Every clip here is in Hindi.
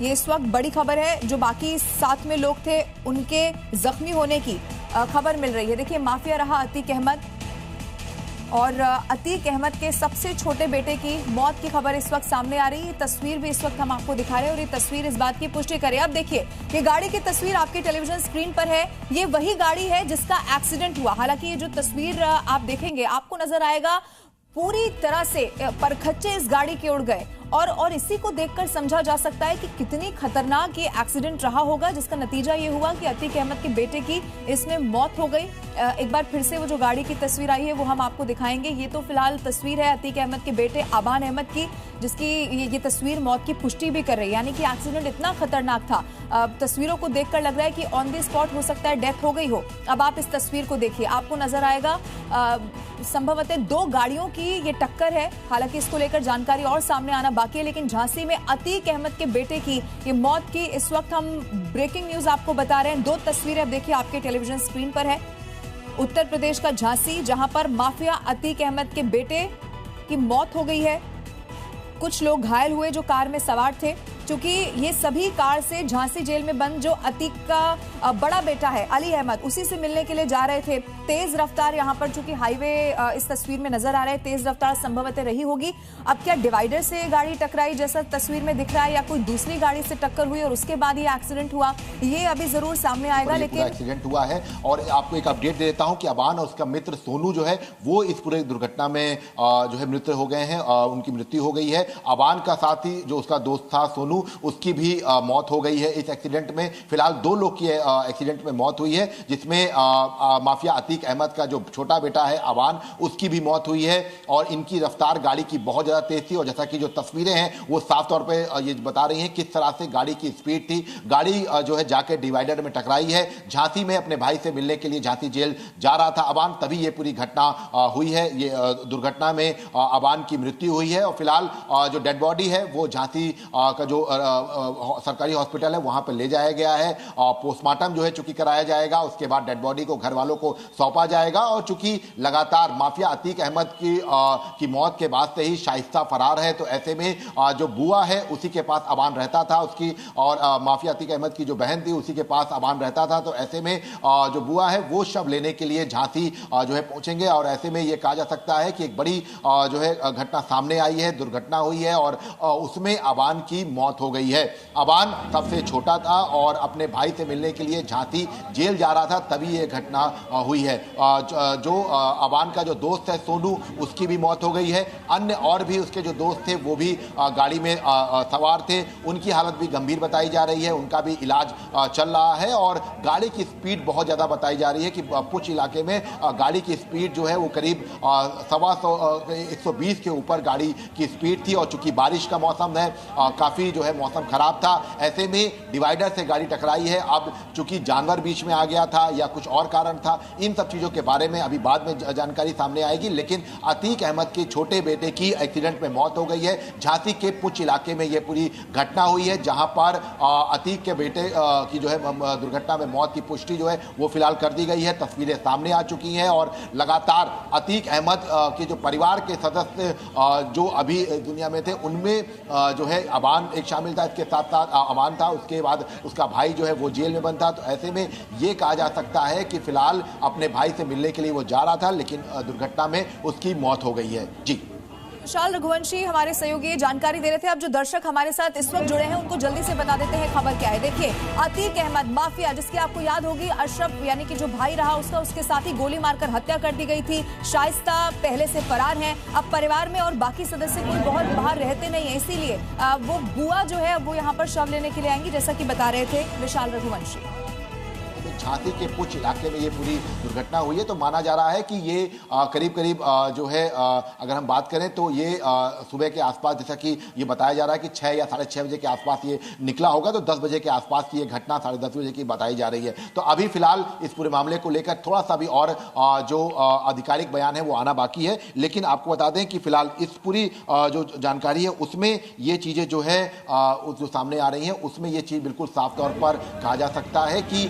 ये इस वक्त बड़ी खबर है। जो बाकी साथ में लोग थे उनके जख्मी होने की खबर मिल रही है। देखिए, माफिया रहा अतीक अहमद और अतीक अहमद के सबसे छोटे बेटे की मौत की खबर इस वक्त सामने आ रही है। तस्वीर भी इस वक्त हम आपको दिखा रहे हैं और ये तस्वीर इस बात की पुष्टि करे। अब देखिए, ये गाड़ी की तस्वीर आपके टेलीविजन स्क्रीन पर है। ये वही गाड़ी है जिसका एक्सीडेंट हुआ। हालांकि ये जो तस्वीर आप देखेंगे आपको नजर आएगा पूरी तरह से परखच्चे इस गाड़ी के उड़ गए और इसी को देखकर समझा जा सकता है कि कितनी खतरनाक ये एक्सीडेंट रहा होगा, जिसका नतीजा ये हुआ कि अतीक अहमद के बेटे की इसमें मौत हो गई। एक बार फिर से वो जो गाड़ी की तस्वीर आई है वो हम आपको दिखाएंगे। ये तो फिलहाल तस्वीर है अतीक अहमद के बेटे आबान अहमद की, जिसकी ये तस्वीर मौत की पुष्टि भी कर रही है। यानी कि एक्सीडेंट इतना खतरनाक था, तस्वीरों को देखकर लग रहा है कि ऑन द स्पॉट हो सकता है डेथ हो गई हो। अब आप इस तस्वीर को देखिए, आपको नजर आएगा संभवतः दो गाड़ियों की ये टक्कर है। हालांकि इसको लेकर जानकारी और सामने आना बाकी है, लेकिन झांसी में अतीक अहमद के बेटे की ये मौत की इस वक्त हम ब्रेकिंग न्यूज आपको बता रहे हैं। दो तस्वीरें अब देखिए आपके टेलीविजन स्क्रीन पर है। उत्तर प्रदेश का झांसी, जहां पर माफिया अतीक अहमद के बेटे की मौत हो गई है। कुछ लोग घायल हुए जो कार में सवार थे, क्योंकि ये सभी कार से झांसी जेल में बंद जो अतीक का बड़ा बेटा है अली अहमद, उसी से मिलने के लिए जा रहे थे। तेज रफ्तार यहाँ पर, चूंकि हाईवे इस तस्वीर में नजर आ रहा है, तेज रफ्तार संभवतः रही होगी। अब क्या डिवाइडर से गाड़ी टकराई जैसा तस्वीर में दिख रहा है, या कोई दूसरी गाड़ी से टक्कर हुई और उसके बाद ये एक्सीडेंट हुआ, ये अभी जरूर सामने आएगा। लेकिन एक्सीडेंट हुआ है और आपको एक अपडेट दे देता हूं कि अबान और उसका मित्र सोनू जो है वो इस पूरे दुर्घटना में जो है मृत हो गए हैं, उनकी मृत्यु हो गई है। अबान का साथी जो उसका दोस्त था सोनू, उसकी भी मौत हो गई है इस एक्सीडेंट में। फिलहाल दो लोग की एक्सीडेंट में मौत हुई है, जिसमें माफिया अतीक अहमद का जो छोटा बेटा है अबान, उसकी भी मौत हुई है। और इनकी रफ्तार गाड़ी की बहुत ज्यादा तेज थी और जैसा कि जो तस्वीरें हैं वो साफ तौर पे ये बता रही हैं किस तरह से गाड़ी की स्पीड थी। गाड़ी जो है जाके डिवाइडर में टकराई है। झांसी में अपने भाई से मिलने के लिए झांसी जेल जा रहा था अबान, तभी ये पूरी घटना हुई है। ये दुर्घटना में अबान की मृत्यु हुई है और फिलहाल जो डेड बॉडी है वो झांसी का जो सरकारी हॉस्पिटल है वहां पर ले जाया गया है। पोस्टमार्टम जो है चूंकि कराया जाएगा, उसके बाद डेड बॉडी को घर वालों को सौंपा जाएगा। और चूंकि लगातार माफिया अतीक अहमद की मौत के बाद से ही शाइस्ता फरार है, तो ऐसे में जो बुआ है उसी के पास अबान रहता था उसकी, और माफिया अतीक अहमद की जो बहन थी उसी के पास अबान रहता था। तो ऐसे में जो बुआ है वो शव लेने के लिए झांसी जो है पहुंचेंगे और ऐसे में यह कहा जा सकता है कि एक बड़ी जो है घटना सामने आई है, दुर्घटना हुई है और उसमें अबान की मौत हो गई है। अबान सबसे छोटा था और अपने भाई से मिलने के लिए झांसी जेल जा रहा था, तभी यह घटना हुई है। जो अबान का जो दोस्त है सोनू, उसकी भी मौत हो गई है। अन्य और भी उसके जो दोस्त थे वो भी गाड़ी में सवार थे, उनकी हालत भी गंभीर बताई जा रही है, उनका भी इलाज चल रहा है। और गाड़ी की स्पीड बहुत ज्यादा बताई जा रही है कि पुंछ इलाके में गाड़ी की स्पीड जो है वो करीब 120 के ऊपर गाड़ी की स्पीड थी। और चूंकि बारिश का मौसम है, काफी जो है मौसम खराब था, ऐसे में डिवाइडर से गाड़ी टकराई है। अब चूंकि जानवर बीच में आ गया था या कुछ और कारण था, इन सब चीजों के बारे में अभी बाद में जानकारी सामने आएगी। लेकिन अतीक अहमद के छोटे बेटे की एक्सीडेंट में मौत हो गई है। झांसी के पुंछ इलाके में यह पूरी घटना हुई है, जहां पर अतीक के बेटे की जो है दुर्घटना में मौत की पुष्टि जो है वो फिलहाल कर दी गई है। तस्वीरें सामने आ चुकी हैं और लगातार अतीक अहमद के जो परिवार के सदस्य जो अभी दुनिया में थे उनमें जो है अबान एक शामिल था, इसके साथ साथ अबान था, उसके बाद उसका भाई जो है वो जेल में बंद था। तो ऐसे में ये कहा जा सकता है कि फिलहाल अपने भाई से मिलने के लिए वो जा रहा था, लेकिन दुर्घटना में उसकी मौत हो गई है। जी, विशाल रघुवंशी हमारे सहयोगी जानकारी दे रहे थे। अब जो दर्शक हमारे साथ इस वक्त जुड़े हैं उनको जल्दी से बता देते हैं खबर क्या है। देखिए, अतीक अहमद माफिया, जिसकी आपको याद होगी अशरफ यानी कि जो भाई रहा उसका, उसके साथ ही गोली मारकर हत्या कर दी गई थी। शाइस्ता पहले से फरार हैं। अब परिवार में और बाकी सदस्य कोई बहुत बाहर रहते नहीं है, इसीलिए वो बुआ जो है वो यहाँ पर शव लेने के लिए आएंगी, जैसा कि बता रहे थे विशाल रघुवंशी। झांसी के पुंछ इलाके में ये पूरी दुर्घटना हुई है। तो माना जा रहा है कि ये करीब करीब जो है अगर हम बात करें तो ये सुबह के आसपास, जैसा कि ये बताया जा रहा है कि 6 या 6:30 बजे के आसपास ये निकला होगा, तो 10 बजे के आसपास की ये घटना 10:30 बजे की बताई जा रही है। तो अभी फिलहाल इस पूरे मामले को लेकर थोड़ा सा भी और जो आधिकारिक बयान है वो आना बाकी है। लेकिन आपको बता दें कि फिलहाल इस पूरी जो जानकारी है उसमें ये चीजें जो है जो सामने आ रही हैं उसमें ये चीज बिल्कुल साफ तौर पर कहा जा सकता है कि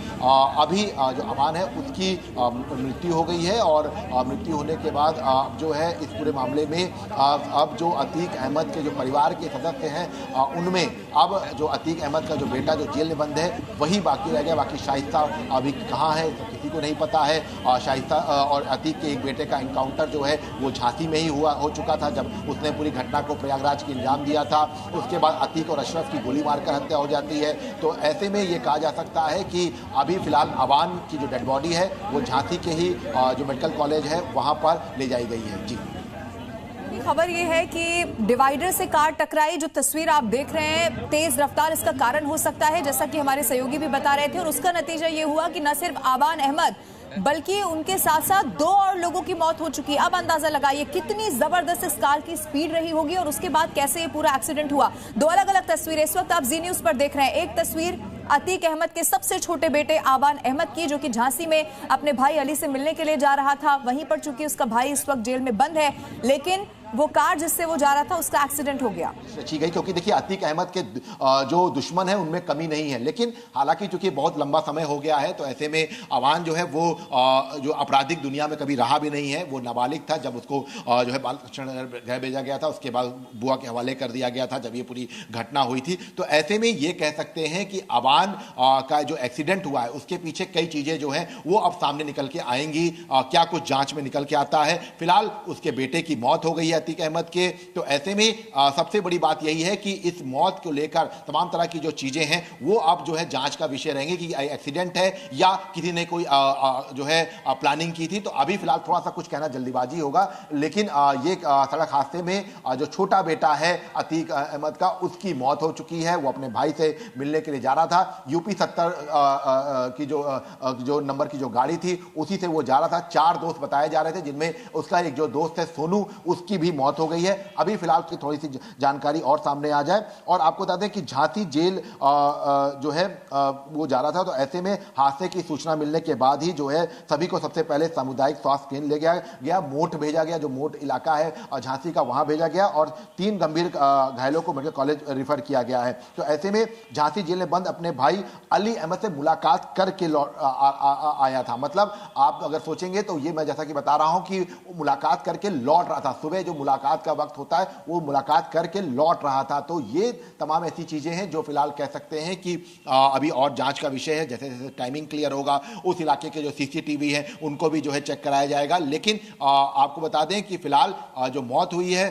अभी जो अबान है उसकी मृत्यु हो गई है और मृत्यु होने के बाद जो है इस पूरे मामले में अब जो अतीक अहमद के जो परिवार के सदस्य हैं उनमें अब जो अतीक अहमद का जो बेटा जो जेल में बंद है वही बाकी रह गया। बाकी शाइस्ता अभी कहाँ है तो किसी को नहीं पता है। शाइस्ता और अतीक के एक बेटे का इनकाउंटर जो है वो झांसी में ही हो चुका था जब उसने पूरी घटना को प्रयागराज की अंजाम दिया था। उसके बाद अतीक और अशरफ की गोली मारकर हत्या हो जाती है। तो ऐसे में ये कहा जा सकता है कि अभी फिलहाल अबान की जो डेड बॉडी है वो झांसी के ही जो मेडिकल कॉलेज है वहाँ पर ले जाई गई है। जी, खबर ये है कि डिवाइडर से कार टकराई। जो तस्वीर आप देख रहे हैं, तेज रफ्तार इसका कारण हो सकता है, जैसा कि हमारे सहयोगी भी बता रहे थे। और उसका नतीजा ये हुआ कि न सिर्फ आबान अहमद बल्कि उनके साथ साथ 2 और लोगों की मौत हो चुकी है। अब अंदाजा लगाइए कितनी जबरदस्त इस कार की स्पीड रही होगी और उसके बाद कैसे ये पूरा एक्सीडेंट हुआ। 2 अलग अलग तस्वीरें इस वक्त आप जी न्यूज पर देख रहे हैं। एक तस्वीर अतीक अहमद के सबसे छोटे बेटे आबान अहमद की, जो कि झांसी में अपने भाई अली से मिलने के लिए जा रहा था। वहीं पर चूंकि उसका भाई इस वक्त जेल में बंद है, लेकिन वो कार जिससे वो जा रहा था उसका एक्सीडेंट हो गया। रची गई क्योंकि देखिए अतीक अहमद के जो दुश्मन है उनमें कमी नहीं है, लेकिन हालांकि चूंकि बहुत लंबा समय हो गया है तो ऐसे में अबान जो है वो जो आपराधिक दुनिया में कभी रहा भी नहीं है। वो नाबालिग था जब उसको जो है बाल घर भेजा गया था, उसके बाद बुआ के हवाले कर दिया गया था जब ये पूरी घटना हुई थी। तो ऐसे में ये कह सकते हैं कि अबान का जो एक्सीडेंट हुआ है उसके पीछे कई चीजें जो है वो अब सामने निकल के आएंगी। क्या कुछ जांच में निकल के आता है। फिलहाल उसके बेटे की मौत हो गई है अतीक अहमद के। तो ऐसे में सबसे बड़ी बात यही है कि इस मौत को लेकर तमाम तरह की जो चीजें हैं वो अब जो है जांच का विषय रहेंगे कि एक्सीडेंट है या किसी ने कोई जो है प्लानिंग की थी। तो अभी फिलहाल थोड़ा सा कुछ कहना जल्दीबाजी होगा, लेकिन ये सड़क हादसे में जो छोटा बेटा है अतीक अहमद का उसकी मौत हो चुकी है। वो अपने भाई से मिलने के लिए जा रहा था। यूपी 70 की जो नंबर की जो गाड़ी थी उसी से वो जा रहा था। 4 दोस्त बताए जा रहे थे जिनमें उसका एक जो दोस्त है सोनू, उसकी भी मौत हो गई है। अभी फिलहाल की थोड़ी सी जानकारी और सामने आ जाए। और आपको बता दें कि झांसी जेल जो है वो जा रहा था। तो ऐसे में हादसे की सूचना मिलने के बाद ही जो है सभी को सबसे पहले सामुदायिक स्वास्थ्य केंद्र ले गया मोट भेजा गया, जो मोट इलाका है झांसी का, वहां भेजा गया और 3 गंभीर घायलों को मेडिकल कॉलेज रिफर किया गया है। तो ऐसे में झांसी जेल में बंद अपने भाई अली अहमद से मुलाकात करके आया था। मतलब आप अगर सोचेंगे तो ये मैं जैसा कि बता रहा हूं कि मुलाकात करके लौट रहा था। सुबह जो मुलाकात का वक्त होता है वो मुलाकात करके लौट रहा था। तो ये तमाम ऐसी चीजें हैं जो फिलहाल कह सकते हैं कि अभी और जांच का विषय है। जैसे जैसे टाइमिंग क्लियर होगा उस इलाके के जो सीसीटीवी है उनको भी जो है चेक कराया जाएगा। लेकिन आपको बता दें कि फिलहाल जो मौत हुई है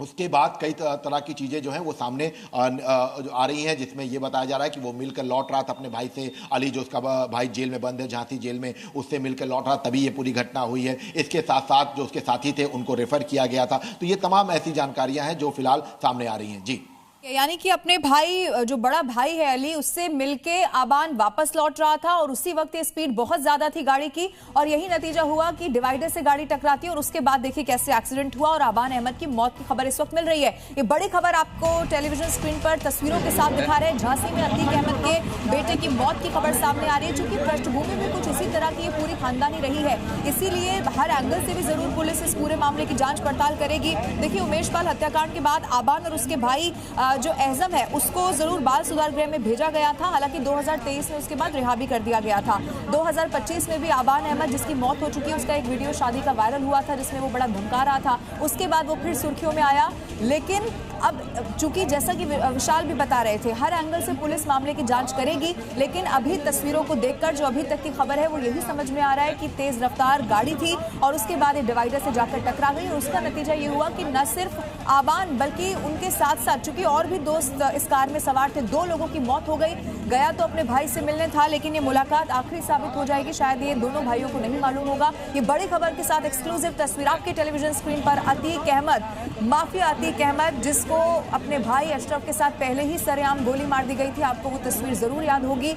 उसके बाद कई तरह की चीज़ें जो हैं वो सामने आ रही हैं, जिसमें ये बताया जा रहा है कि वो मिलकर लौट रहा था अपने भाई से। अली जो उसका भाई जेल में बंद है झांसी जेल में, उससे मिलकर लौट रहा, तभी ये पूरी घटना हुई है। इसके साथ साथ जो उसके साथी थे उनको रेफर किया गया था। तो ये तमाम ऐसी जानकारियां हैं जो फिलहाल सामने आ रही हैं। जी, यानी कि अपने भाई, जो बड़ा भाई है अली, उससे मिलके आबान वापस लौट रहा था और उसी वक्त ये स्पीड बहुत ज्यादा थी गाड़ी की और यही नतीजा हुआ कि डिवाइडर से गाड़ी टकराती है और उसके बाद देखिए कैसे एक्सीडेंट हुआ और आबान अहमद की मौत की खबर इस वक्त मिल रही है। ये बड़ी खबर आपको टेलीविजन स्क्रीन पर तस्वीरों के साथ दिखा रहे हैं। झांसी में अतीक अहमद के बेटे की मौत की खबर सामने आ रही है। चूंकि पृष्ठभूमि में कुछ इसी तरह की ये पूरी खानदानी रही है, इसीलिए हर एंगल से भी जरूर पुलिस इस पूरे मामले की जांच पड़ताल करेगी। देखिए उमेश पाल हत्याकांड के बाद आबान और उसके भाई जो एहजम है उसको जरूर बाल सुधार गृह में भेजा गया था। हालांकि 2023 में उसके बाद रिहा भी कर दिया गया था। 2025 में भी आबान अहमद, जिसकी मौत हो चुकी है, उसका एक वीडियो शादी का वायरल हुआ था जिसमें वो बड़ा धमका रहा था। उसके बाद वो फिर सुर्खियों में आया। लेकिन अब चूंकि जैसा कि विशाल भी बता रहे थे, हर एंगल से पुलिस मामले की जांच करेगी। लेकिन अभी तस्वीरों को देखकर जो अभी तक की खबर है वो यही समझ में आ रहा है कि तेज रफ्तार गाड़ी थी और उसके बाद ये डिवाइडर से जाकर टकरा गई और उसका नतीजा ये हुआ कि न सिर्फ आबान बल्कि उनके साथ साथ चूंकि और भी दोस्त इस कार में सवार थे, 2 लोगों की मौत हो गई। गया तो अपने भाई से मिलने था, लेकिन ये मुलाकात आखिरी साबित हो जाएगी। शायद ये दोनों भाइयों को नहीं मालूम होगा। ये बड़ी खबर के साथ एक्सक्लूसिव तस्वीर आपके टेलीविजन स्क्रीन पर। अतीक अहमद, माफिया अतीक अहमद, जिसको अपने भाई अशरफ के साथ पहले ही सरेआम गोली मार दी गई थी। आपको वो तस्वीर जरूर याद होगी।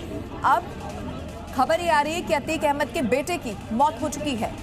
अब खबर ये आ रही है कि अतीक अहमद के बेटे की मौत हो चुकी है।